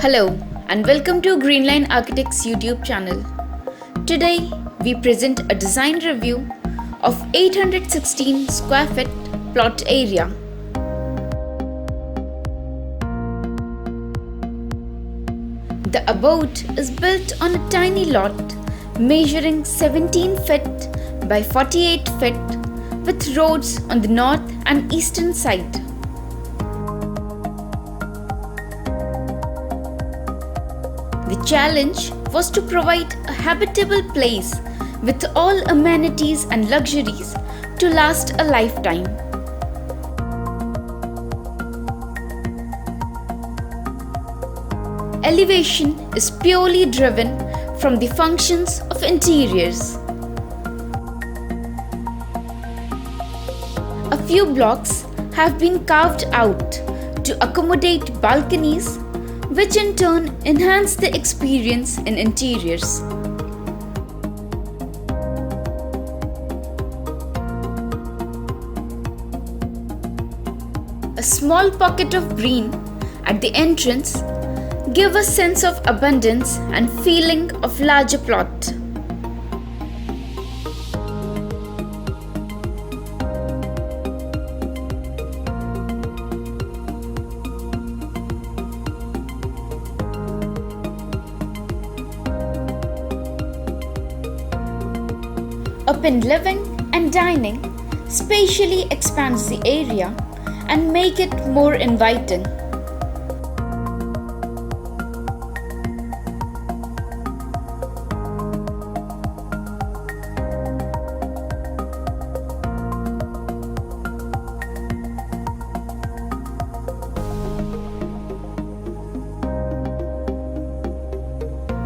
Hello and welcome to Greenline Architects YouTube channel. Today we present a design review of 816 square feet plot area. The abode is built on a tiny lot measuring 17 feet by 48 feet with roads on the north and eastern side. The challenge was to provide a habitable place with all amenities and luxuries to last a lifetime. Elevation is purely driven from the functions of interiors. A few blocks have been carved out to accommodate balconies, which in turn enhance the experience in interiors. A small pocket of green at the entrance give a sense of abundance and feeling of larger plot. Open living and dining spatially expands the area and make it more inviting.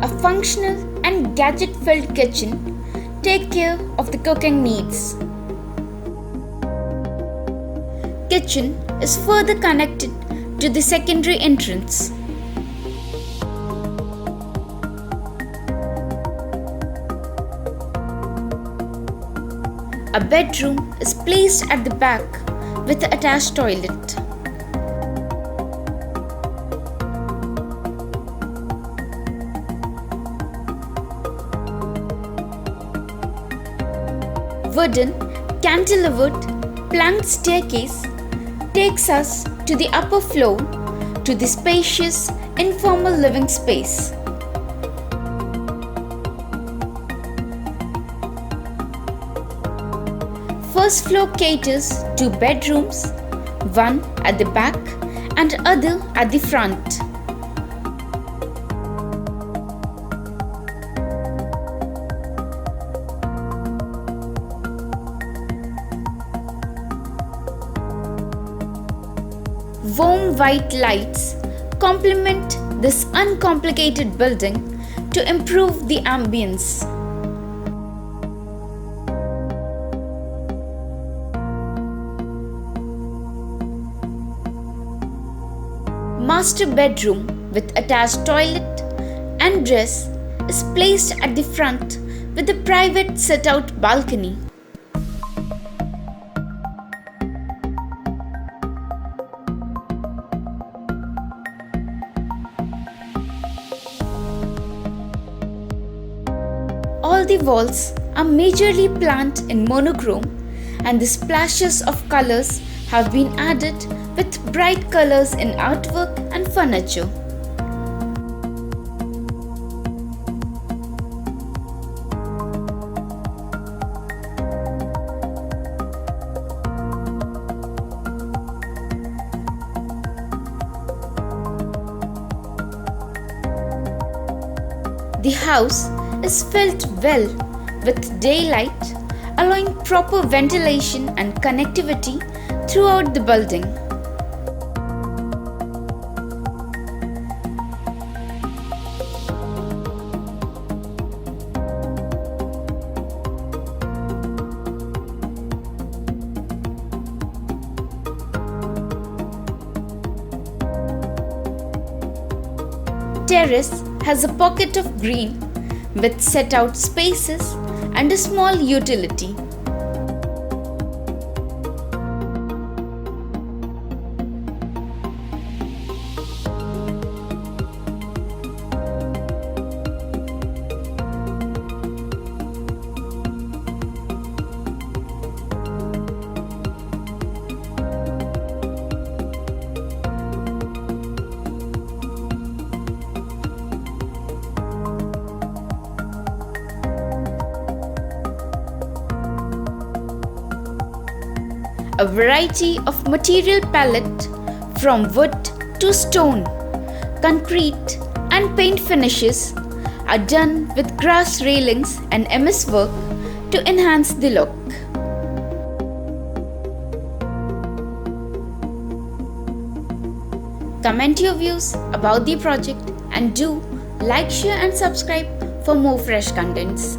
A functional and gadget-filled kitchen take care of the cooking needs. Kitchen is further connected to the secondary entrance. A bedroom is placed at the back with the attached toilet. Wooden, cantilevered, planked staircase takes us to the upper floor to the spacious, informal living space. First floor caters to bedrooms, one at the back and other at the front. Warm white lights complement this uncomplicated building to improve the ambience. Master bedroom with attached toilet and dress is placed at the front with a private sit-out balcony. All the walls are majorly planned in monochrome and the splashes of colors have been added with bright colors in artwork and furniture. The house is filled well with daylight, allowing proper ventilation and connectivity throughout the building. Terrace has a pocket of green with set-out spaces and a small utility. a variety of material palette from wood to stone, concrete and paint finishes are done with grass railings and MS work to enhance the look. Comment your views about the project and do like, share and subscribe for more fresh contents.